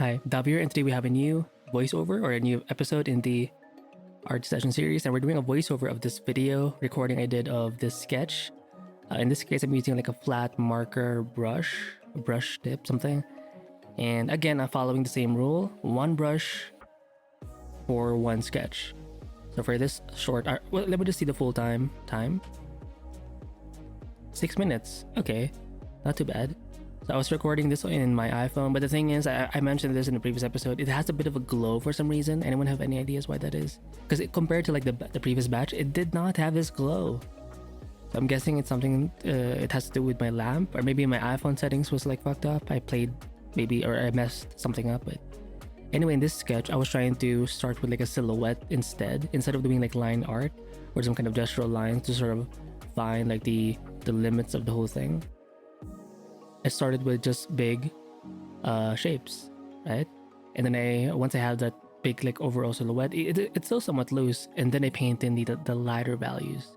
Hi, Dav here, and today we have a new voiceover or a new episode in the art session series, and we're doing a voiceover of this video recording I did of this sketch. In this case, I'm using like a flat marker brush tip, something. And again, I'm following the same rule, one brush for one sketch. So for this short art, well, let me just see the full time. 6 minutes. Okay, not too bad. So I was recording this in my iPhone, but the thing is, I mentioned this in the previous episode, it has a bit of a glow for some reason. Anyone have any ideas why that is? Because compared to like the previous batch, it did not have this glow. So I'm guessing it's something, it has to do with my lamp, or maybe my iPhone settings was like fucked up. I played maybe, or I messed something up. But anyway, in this sketch, I was trying to start with like a silhouette instead of doing like line art or some kind of gestural lines to sort of find like the limits of the whole thing. I started with just big shapes, right? And then once I have that big like overall silhouette, it's still somewhat loose, and then I paint in the lighter values.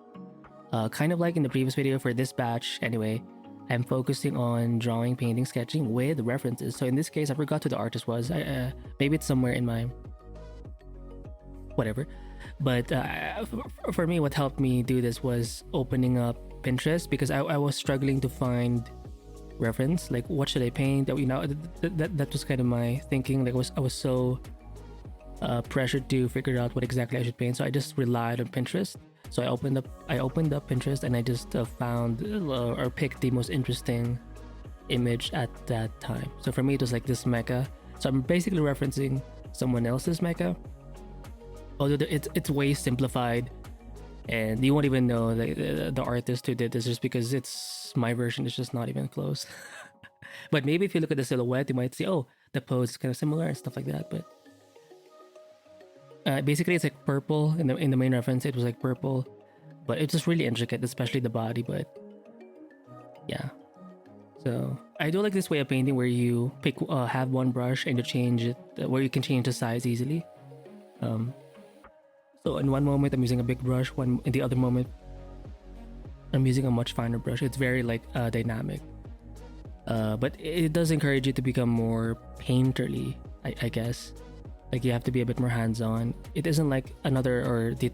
Kind of like in the previous video for this batch anyway, I'm focusing on drawing, painting, sketching with references. So in this case, I forgot who the artist was. Maybe it's somewhere in my whatever. But for me, what helped me do this was opening up Pinterest, because I was struggling to find reference, like what should I paint. That was kind of my thinking. Like I was so pressured to figure out what exactly I should paint, so I just relied on Pinterest. So I opened up Pinterest, and I just found or picked the most interesting image at that time. So for me, it was like this mecha. So I'm basically referencing someone else's mecha, although it's way simplified, and you won't even know the artist who did this, just because it's my version is just not even close. But maybe if you look at the silhouette, you might see, oh, the pose is kind of similar and stuff like that. But basically, it's like purple in the main reference. It was like purple, but it's just really intricate, especially the body. But yeah, so I do like this way of painting where you have one brush and you change it, where you can change the size easily. So in one moment I'm using a big brush, in the other moment I'm using a much finer brush. It's very like dynamic, but it does encourage you to become more painterly, I guess. Like you have to be a bit more hands-on. It isn't like the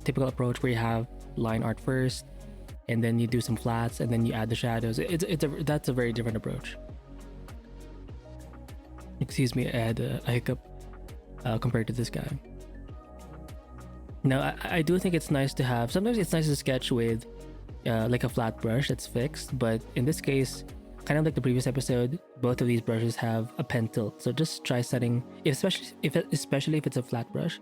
typical approach where you have line art first, and then you do some flats, and then you add the shadows. That's a very different approach. Excuse me, I had a hiccup compared to this guy. Now, I do think it's nice to have, sometimes it's nice to sketch with like a flat brush that's fixed, but in this case, kind of like the previous episode, both of these brushes have a pen tilt. So just try setting, especially if it's a flat brush.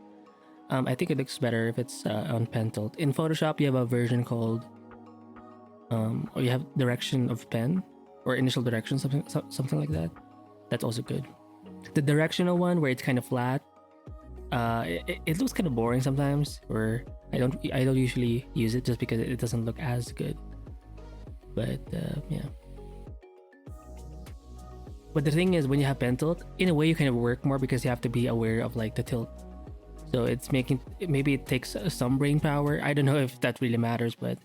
I think it looks better if it's on pen tilt. In Photoshop, you have a version called, or you have direction of pen, or initial direction, something like that. That's also good. The directional one, where it's kind of flat, it looks kind of boring sometimes, or I don't usually use it just because it doesn't look as good. But yeah. But the thing is, when you have pen tilt, in a way you kind of work more because you have to be aware of like the tilt. So it's maybe it takes some brain power. I don't know if that really matters, but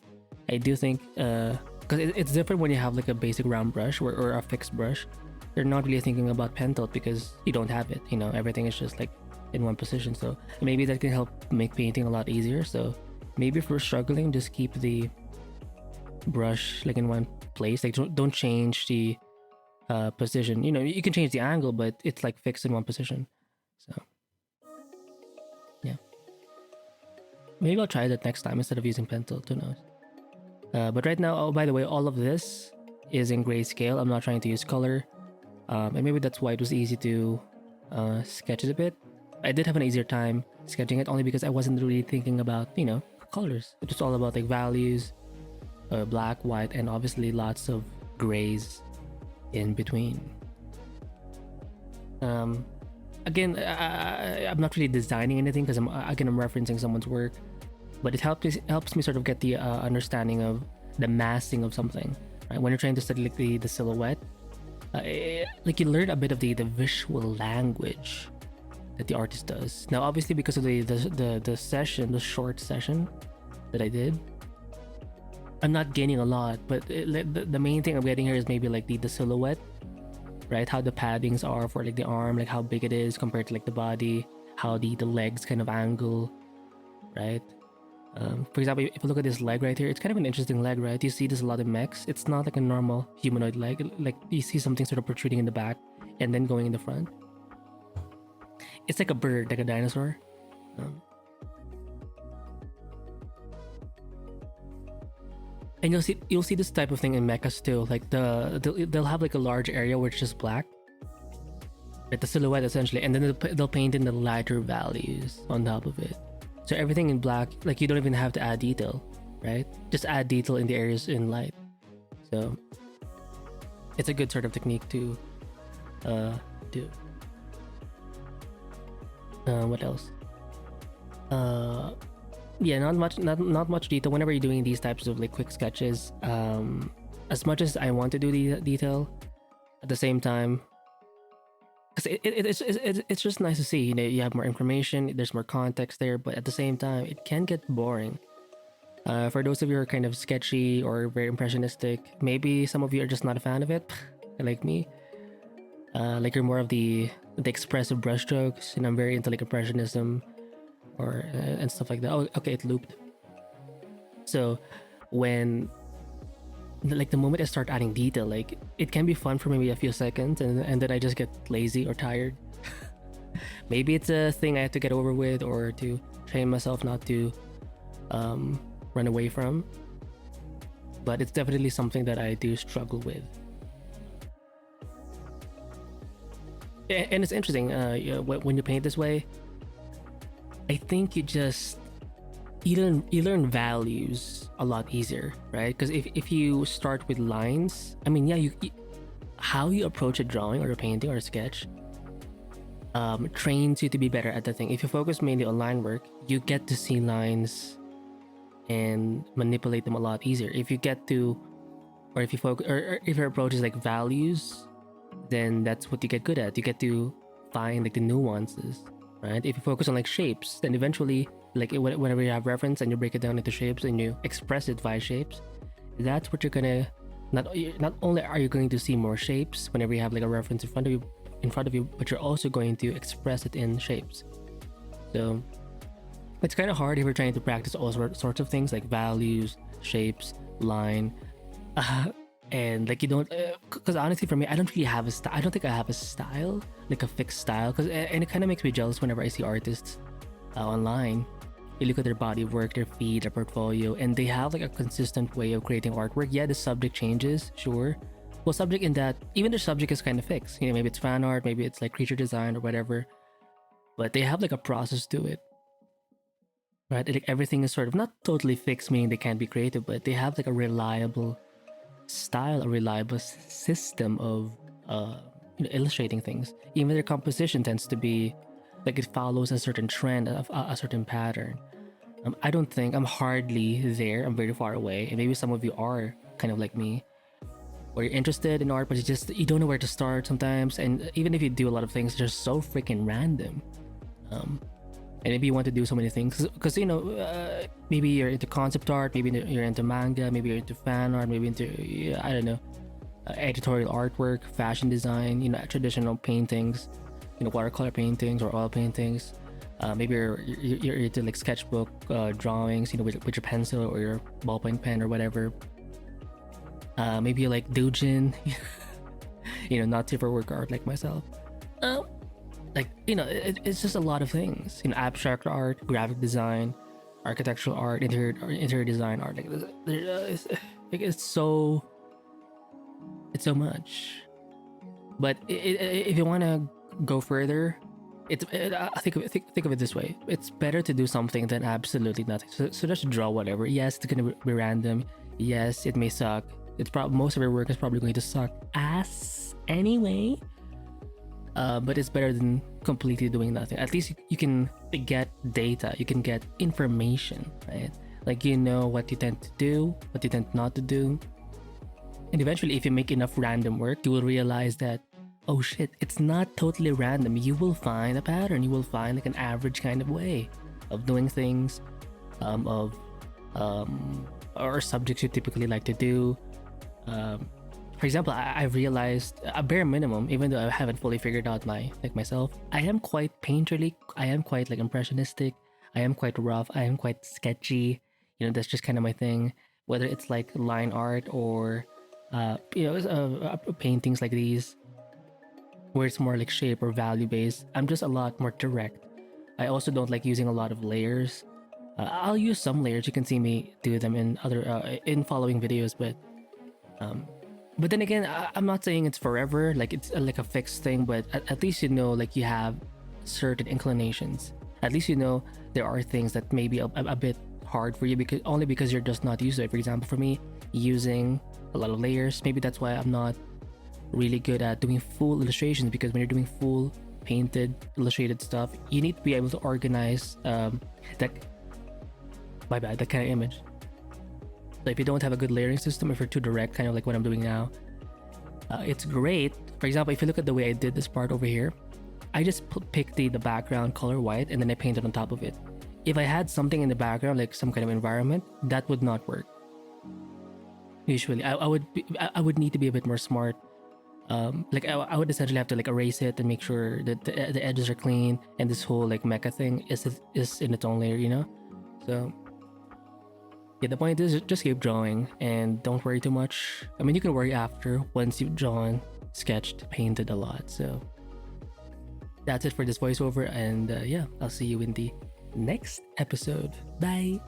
I do think because it's different when you have like a basic round brush or a fixed brush. You're not really thinking about pen tilt because you don't have it. You know, everything is just like in one position. So maybe that can help make painting a lot easier. So maybe if we're struggling, just keep the brush like in one place. Like don't change the position. You know, you can change the angle, but it's like fixed in one position. So yeah, maybe I'll try that next time instead of using pen tilt. Who knows? But right now, oh, by the way, all of this is in grayscale. I'm not trying to use color, and maybe that's why it was easy to sketch it a bit. I did have an easier time sketching it only because I wasn't really thinking about, you know, colors. It was all about like values, black, white, and obviously lots of grays in between. Again, I'm not really designing anything because I'm referencing someone's work, but it helps me sort of get the understanding of the massing of something. Right? When you're trying to study like the silhouette, like you learn a bit of the visual language that the artist does. Now, obviously, because of the short session that I did, I'm not gaining a lot, but the main thing I'm getting here is maybe like the silhouette, right? How the paddings are for like the arm, like how big it is compared to like the body, how the legs kind of angle, right? For example, if you look at this leg right here, it's kind of an interesting leg, right? You see this a lot of mechs. It's not like a normal humanoid leg. Like you see something sort of protruding in the back and then going in the front. It's like a bird, like a dinosaur. And you'll see this type of thing in mechas too. Like they'll have like a large area where it's just black, like the silhouette essentially, and then they'll paint in the lighter values on top of it. So everything in black, like you don't even have to add detail, right? Just add detail in the areas in light. So it's a good sort of technique to do. What else? Yeah, not much detail whenever you're doing these types of like quick sketches. As much as I want to do the detail, at the same time, because it's just nice to see, you know, you have more information, there's more context there, but at the same time it can get boring. For those of you who are kind of sketchy or very impressionistic, maybe some of you are just not a fan of it like me. Like you're more of the expressive brushstrokes, and I'm very into like impressionism or and stuff like that. Oh, okay, it looped. So when like the moment I start adding detail, like it can be fun for maybe a few seconds, and then I just get lazy or tired. Maybe it's a thing I have to get over with, or to train myself not to run away from. But it's definitely something that I do struggle with. And it's interesting, when you paint this way, I think you learn values a lot easier, right? Because if you start with lines, I mean, yeah, you how you approach a drawing or a painting or a sketch trains you to be better at the thing. If you focus mainly on line work, you get to see lines and manipulate them a lot easier. If you get to, or if you focus, or if your approach is like values, then that's what you get good at. You get to find like the nuances, right? If you focus on like shapes, then eventually, like whenever you have reference and you break it down into shapes and you express it via shapes, that's what you're gonna, not only are you going to see more shapes whenever you have like a reference in front of you, but you're also going to express it in shapes. So it's kind of hard if you're trying to practice all sorts of things like values, shapes, line, and like you don't, because honestly for me, I don't really have a style. I don't think I have a style, like a fixed style, and it kind of makes me jealous whenever I see artists online. You look at their body of work, their feed, their portfolio, and they have like a consistent way of creating artwork. Yeah, the subject changes, sure. Well, subject in that even their subject is kind of fixed. You know, maybe it's fan art, maybe it's like creature design or whatever, but they have like a process to it, right? Like everything is sort of not totally fixed, meaning they can't be creative, but they have like a reliable style, a reliable system of illustrating things. Even their composition tends to be like it follows a certain trend, a certain pattern. I don't think I'm hardly there. I'm very far away, and maybe some of you are kind of like me, where you're interested in art, but you don't know where to start sometimes. And even if you do a lot of things, they're so freaking random. And maybe you want to do so many things because maybe you're into concept art, maybe you're into manga, maybe you're into fan art, maybe into I don't know, editorial artwork, fashion design, traditional paintings, watercolor paintings or oil paintings. Maybe you're into like sketchbook drawings, with your pencil or your ballpoint pen or whatever. Maybe you like doujin, not super work art like myself. It's just a lot of things. Abstract art, graphic design, architectural art, interior design art. It's so much. But if you want to go further, think of it this way: it's better to do something than absolutely nothing. So just draw whatever. Yes, it's gonna be random. Yes, it may suck. Most of your work is probably going to suck ass anyway. But it's better than completely doing nothing. At least you can get data, you can get information, right? Like what you tend to do, what you tend not to do. And eventually, if you make enough random work, you will realize that, oh shit, it's not totally random. You will find a pattern. You will find like an average kind of way of doing things, or subjects you typically like to do. For example, I've realized a bare minimum, even though I haven't fully figured out myself, I am quite painterly, I am quite like impressionistic, I am quite rough, I am quite sketchy. You know, that's just kind of my thing. Whether it's like line art or paintings like these, where it's more like shape or value based, I'm just a lot more direct. I also don't like using a lot of layers. I'll use some layers. You can see me do them in other in following videos, but then again, I'm not saying it's forever. Like it's like a fixed thing, but at least you know, like you have certain inclinations. At least you know there are things that may be a bit hard for you because you're just not used to it. For example, for me, using a lot of layers, maybe that's why I'm not really good at doing full illustrations, because when you're doing full painted illustrated stuff, you need to be able to organize that kind of image. So if you don't have a good layering system, if you're too direct, kind of like what I'm doing now, it's great. For example, if you look at the way I did this part over here, I just picked the background color white and then I painted on top of it. If I had something in the background, like some kind of environment, that would not work. Usually, I would need to be a bit more smart. Like I would essentially have to like erase it and make sure that the edges are clean, and this whole like mecha thing is in its own layer, you know. So yeah, the point is just keep drawing and don't worry too much. I mean, you can worry after once you've drawn, sketched, painted a lot. So that's it for this voiceover, and yeah, I'll see you in the next episode. Bye.